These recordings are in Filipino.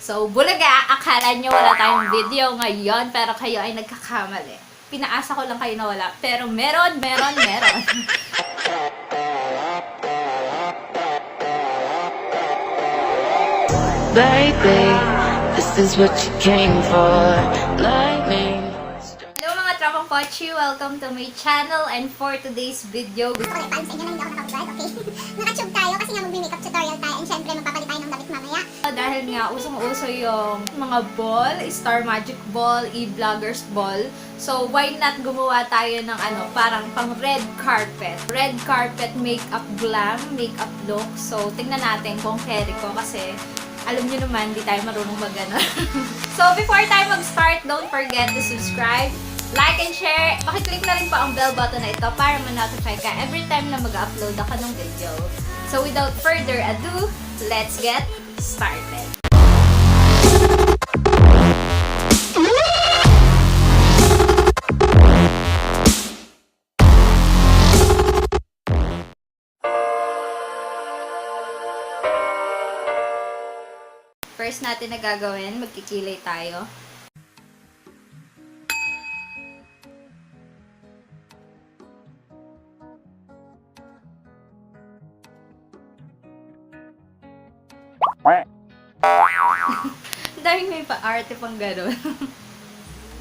So, bulaga, akala nyo wala tayong video ngayon, pero kayo ay nagkakamali. Pinaasa ko lang kayo na wala, pero meron. Baby, this is what you came for. Lightning. Hello mga Tropang Potchi! Welcome to my channel, and for today's video, Okay, pals, ayun na hindi ako nakapag-vlog, okay? Nakatube tayo kasi nga mag-makeup tutorial tayo and syempre magpapalit tayo ng damit mamaya. dahil nga usong-uso yung mga ball, Star Magic Ball, e-vloggers ball. So, why not gumawa tayo ng parang pang red carpet. Red carpet makeup glam, makeup look. So, tingnan natin kung carry ko kasi alam nyo naman, di tayo marunong mag-ano. So, before tayo mag-start, don't forget to subscribe, like and share. Pakiclick na rin po ang bell button na ito para ma-notify ka every time na mag-upload ako ng video. So, without further ado, let's get started. First natin na gagawin, magkikilay tayo. Dahil may pa-arte pang gano'n.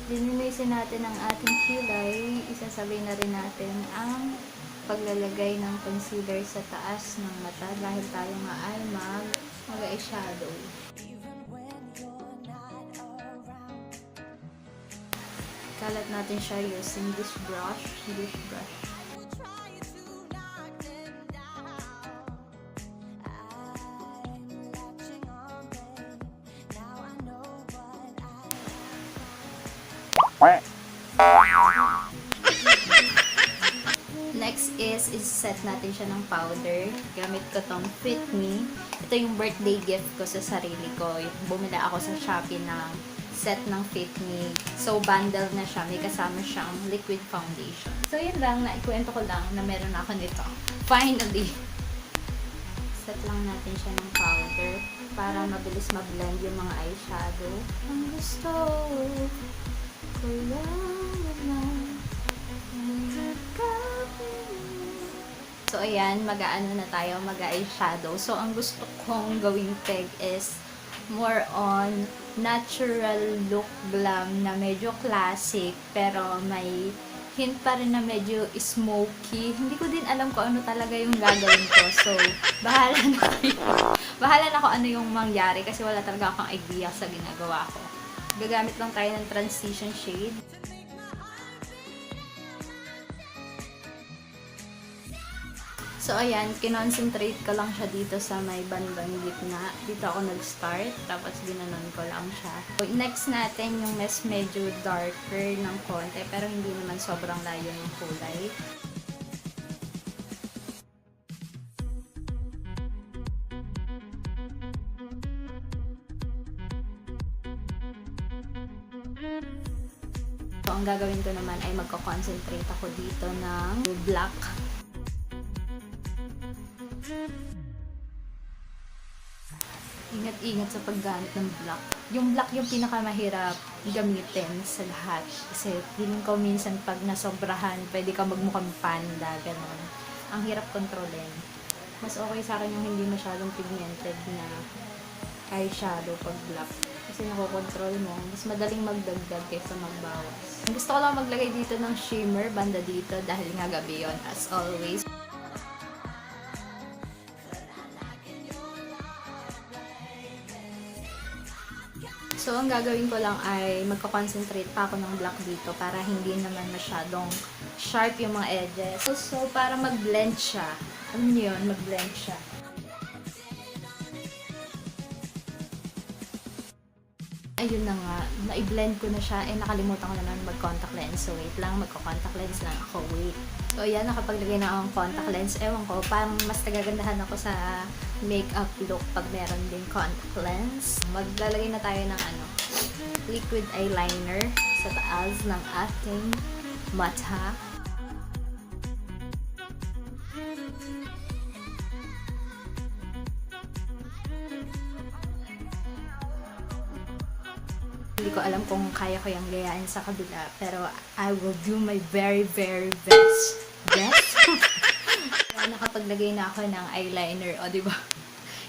Dininisin natin ang ating kilay. Isasabay na rin natin ang paglalagay ng concealer sa taas ng mata dahil tayo nga ay mag-eyeshadow. Kalat natin siya using this brush. Next is set natin siya ng powder. Gamit ko tong Fit Me. Ito yung birthday gift ko sa sarili ko. Bumila ako sa Shopee ng set ng Fit Me. So, bundle na siya. May kasama siyang liquid foundation. So, yun lang. Naikwento ko lang na meron ako nito. Finally! Set lang natin siya ng powder para mabilis ma-blend yung mga eyeshadow. Ang gusto ko lang. So, ayan, mag-aano na tayo, mag-eyeshadow. So, ang gusto kong gawing peg is more on natural look glam na medyo classic, pero may hint pa rin na medyo smoky. Hindi ko din alam kung ano talaga yung gagawin ko. So, bahala na kayo. Bahala na kung ano yung mangyari kasi wala talaga akong idea sa ginagawa ko. Gagamit lang tayo ng transition shade. So, ayan, kinoncentrate ko lang siya dito sa may bandang gitna. Dito ako nag-start, tapos ginanon ko lang siya. So, next natin yung mas medyo darker ng konti, pero hindi naman sobrang layo ng kulay. So, ang gagawin ko naman ay magko-concentrate ako dito ng black. Ingat-ingat sa paggamit ng black. Yung black yung pinakamahirap gamitin sa lahat. Kasi feeling ko minsan pag nasobrahan, pwede ka magmukhang panda, gano'n. Ang hirap kontrolin. Mas okay sa akin yung hindi masyadong pigmented na eyeshadow pag black. Kasi nakokontrol mo. Mas madaling magdagdag kaysa magbawas. Gusto ko lang maglagay dito ng shimmer banda dito dahil nga gabi yun, as always. So, ang gagawin ko lang ay magko-concentrate pa ako ng black dito para hindi naman masyadong sharp yung mga edges. So para mag-blend siya. Alam niyo yun, mag-blend siya. Ayun na nga, na-blend ko na siya. Nakalimutan ko naman mag-contact lens. So, wait lang, magko-contact lens lang ako. Wait. So, ayan, nakapaglagay na akong contact lens. Ewan ko, parang mas nagagandahan ako sa makeup look pag meron din contact lens. Maglalagay na tayo ng liquid eyeliner sa taas ng ating mata. Hindi ko alam kung kaya ko yung gayahin sa kabila, pero I will do my very, very best. Best? Nakapaglagay na ako ng eyeliner, o diba?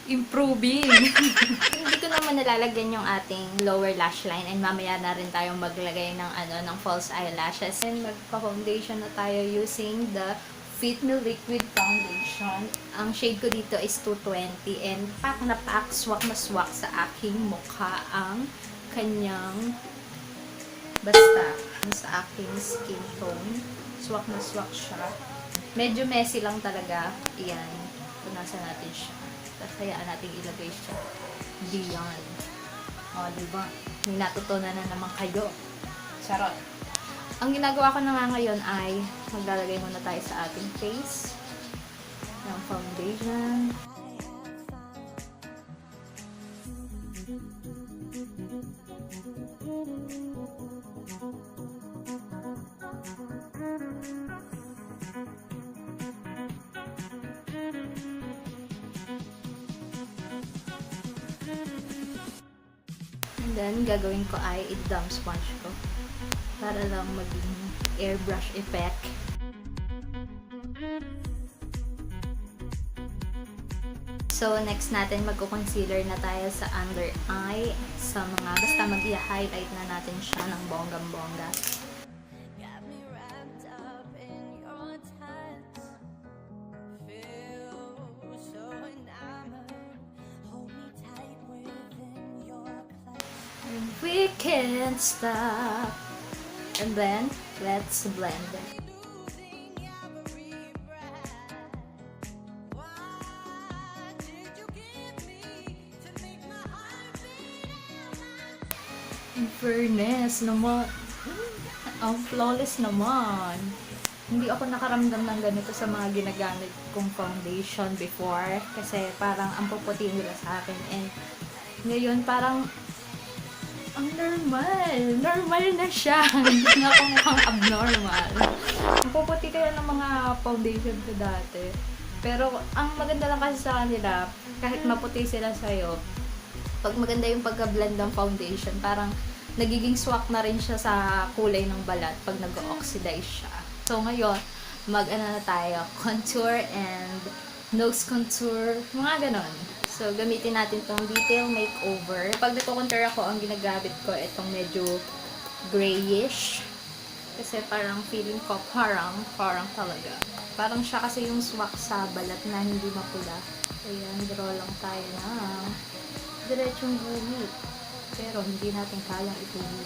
Improving! Hindi ko naman nalalagyan yung ating lower lash line, and mamaya na rin tayong maglagay ng false eyelashes. And magpa-foundation na tayo using the Fit Me Liquid Foundation. Ang shade ko dito is 220, and pak na pak, swak na swak sa aking mukha ang kanyang basta sa aking skin tone. Swak na swak siya. Medyo messy lang talaga. Iyan. Punasan natin siya. Tapos hayaan natin ilagay siya. Diyan. O, diba? May natutunan na naman kayo. Charot. Ang ginagawa ko na nga ngayon ay maglalagay muna tayo sa ating face ng foundation. And then, gagawin ko ay i-dump sponge ko para lang maging airbrush effect. So, next natin magko-concealer na tayo sa under eye. Sa mga, basta mag-i-highlight na natin siya ng bonggang-bongga. We can't stop. And then, let's blend it. In fairness naman, ang flawless naman. Hindi ako nakaramdam ng ganito sa mga ginagamit kong foundation before. Kasi parang ang puputi nila sa akin. And ngayon parang ang normal. Normal na siya. Hindi na ako mukhang abnormal. Ang puputi kaya ng mga foundation ko dati. Pero ang maganda lang kasi sa kanila, kahit maputi sila sa'yo, pag maganda yung pagka-blend ng foundation, parang nagiging swak na rin siya sa kulay ng balat pag nag-oxidize siya. So ngayon, mag-ano na tayo, contour and nose contour, mga ganon. So, gamitin natin tong detail makeover. Pag nagko-contour ako, ang ginagamit ko itong medyo grayish. Kasi parang feeling ko parang talaga. Parang siya kasi yung swak sa balat na hindi mapula. Ayan, draw lang tayo na diretsong guhit. Pero hindi natin kayang ituloy.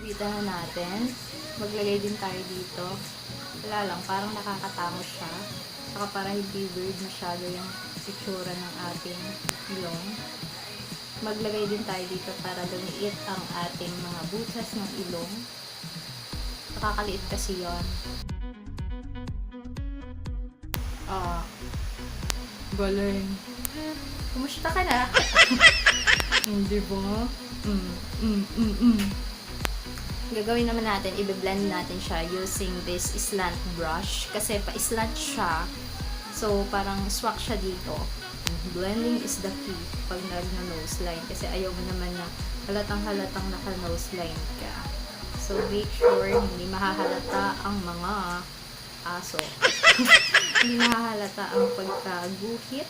Dito na natin. Maglagay din tayo dito. Wala lang, parang nakakatamo siya. Saka para hindi weird masyado yung itsura ng ating ilong. Maglagay din tayo dito para lumiit ang ating mga butas ng ilong. Nakakaliit kasi yon. Galing. Kumusta ka na? Hindi ba? Gagawin naman natin, i-blend natin siya using this slant brush. Kasi pa-slant siya. So, parang swak siya dito. Blending is the key pag nag-nose line. Kasi ayaw mo naman na halatang-halatang naka-nose line ka. So, make sure hindi mahahalata ang mga aso. Hindi mahahalata ang pagkaguhit.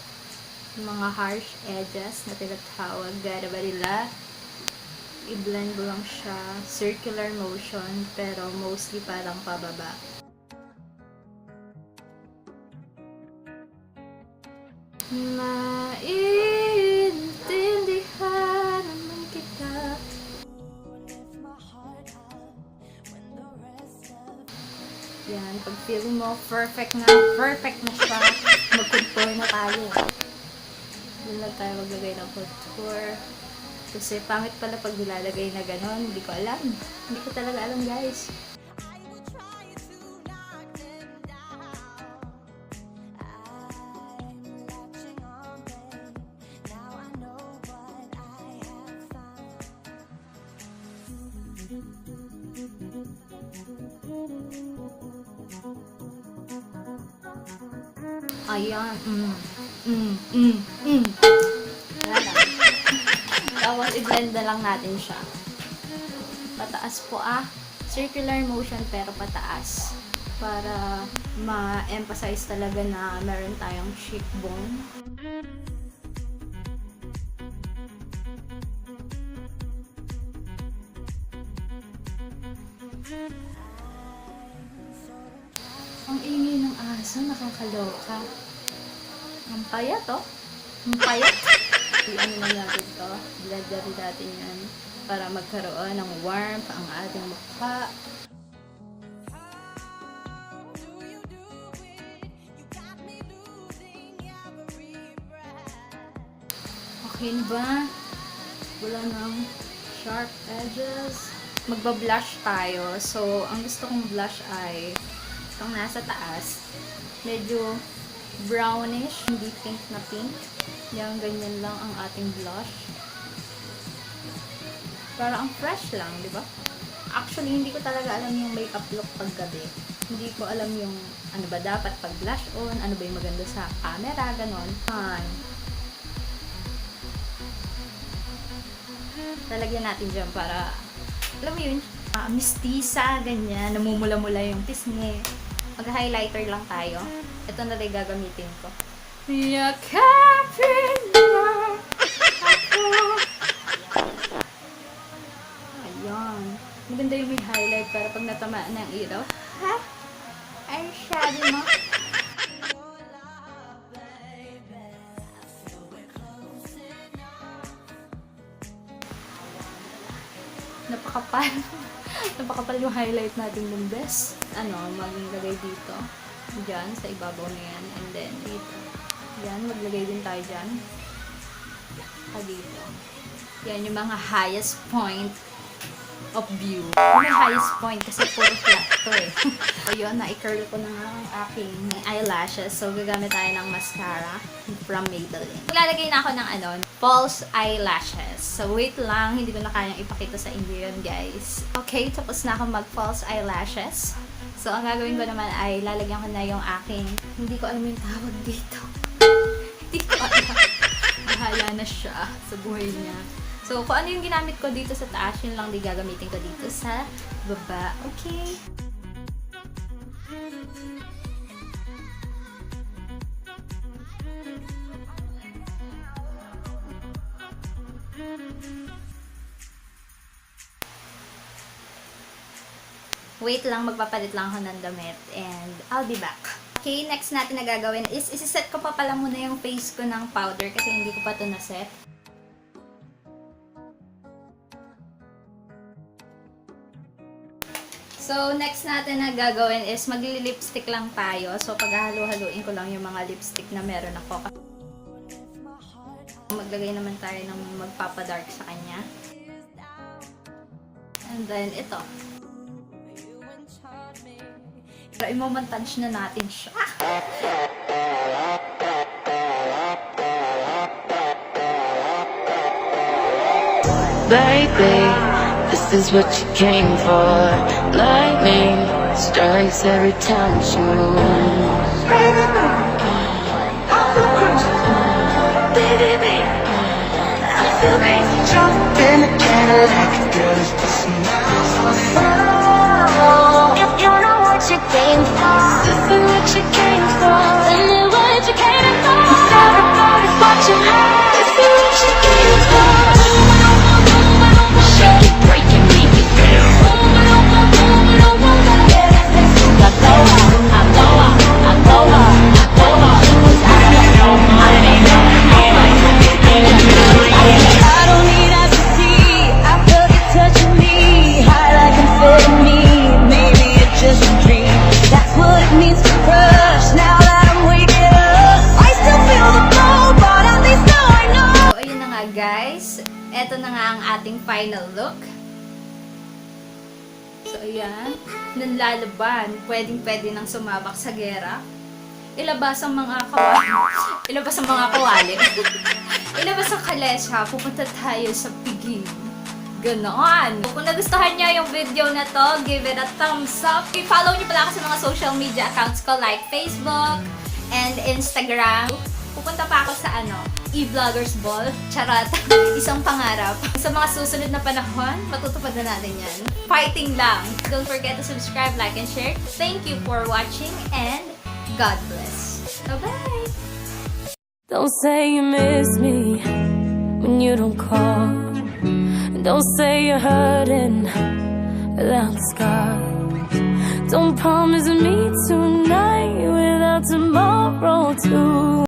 Mga harsh edges na tinatawag. Gara ba nila? I-blend mo lang siya, circular motion, pero mostly parang pababa. Maiintindihan naman kita. Yan, pag feeling mo perfect na siya, mag-contour na tayo. Doon lang tayo maglagay ng contour. Kasi pangit pala pag nilalagay na gano'n. Hindi ko alam. Hindi ko talaga alam, guys. Ayan. Wala lang. Tapos i-blend na lang natin siya. Pataas po circular motion pero pataas. Para ma-emphasize talaga na meron tayong cheekbone. Ang ingay ng aso, nakakaloka. Ang payat, oh. Ang payat. I-ano na natin to. Blend natin yan. Para magkaroon ng warmth ang ating mukha. Okay na ba? Wala ng sharp edges. Magba-blush tayo. So, ang gusto kong blush ay itong nasa taas. Medyo brownish, hindi pink na pink. Yan, ganyan lang ang ating blush. Para ang fresh lang, di ba? Actually, hindi ko talaga alam yung makeup look paggabi. Hindi ko alam yung ano ba dapat pag blush on, ano ba yung maganda sa camera, ganon. Talagyan natin dyan para, alam mo yun, mistisa, ganyan, namumula-mula yung pisngi. Mag-highlighter lang tayo. Ito na rin gagamitin ko. Yakapin mo ako. Ayan. Maganda yung may highlight para pag natamaan ng ilaw. Ha? Ay, shadow mo. Napakapal. Napakapal yung highlight natin ng best. Maglagay dito. Diyan, sa ibabaw na yan. And then, dito. Yan, maglagay din tayo dyan. Dito. Yan, yung mga highest point of view. May highest point kasi puro flat to eh. Ayun, na-curl ko na nga ang aking eyelashes. So, gagamit tayo ng mascara from Maybelline. Maglalagay na ako ng false eyelashes. So, wait lang. Hindi ko na kayang ipakita sa inyo yun, guys. Okay, tapos na ako mag-false eyelashes. So, ang gagawin ko naman ay lalagyan ko na yung aking, hindi ko alam yung tawag dito. Hindi ko alam. Bahala na siya sa buhay niya. So, kung ano yung ginamit ko dito sa taas, yun lang din gagamitin ko dito sa baba. Okay? Wait lang, magpapalit lang ako ng damit and I'll be back. Okay, next natin na gagawin is isi-set ko pa pala muna yung face ko ng powder kasi hindi ko pa ito na-set. So, next natin na gagawin is magli-lipstick lang tayo. So, paghahalo-haluin ko lang yung mga lipstick na meron ako. Maglagay naman tayo ng magpapadark sa kanya. And then, ito. So, imomontage na natin siya. Baby, this is what you came for. Lightning strikes every time you move. Baby, I feel crazy. Jump in the Cadillac, girl, it's just if you know what you came for, this is what you came for. Tell me what you came for. Everybody what you had. This is what you came for. Shake it, break it, make it feel. I don't need eyes to see. I felt you touching me, high like amphetamine. Maybe it's just a dream. That's what it means to crush. Now that I'm waking up, I still feel the glow, but at least now I know. So, ayun na nga guys. Ito na nga ang ating final look. So, ayan. Nanlalaban. Pwedeng-pwede nang sumabak sa gera. Ilabas ang mga kawali. Ilabas ang mga kawali. Ilabas ang kalesya. Pupunta tayo sa piging. Ganon. Kung nagustuhan niyo yung video na to, give it a thumbs up. I-follow niyo pala ako sa mga social media accounts ko like Facebook and Instagram. pupunta pa ako sa e-vloggers ball. Charot. Isang pangarap. Sa mga susunod na panahon, matutupad na natin yan. Fighting lang. Don't forget to subscribe, like, and share. Thank you for watching and God bless. Bye-bye! Don't say you miss me when you don't call. Don't say you're hurting without scars. Don't promise me tonight without tomorrow too.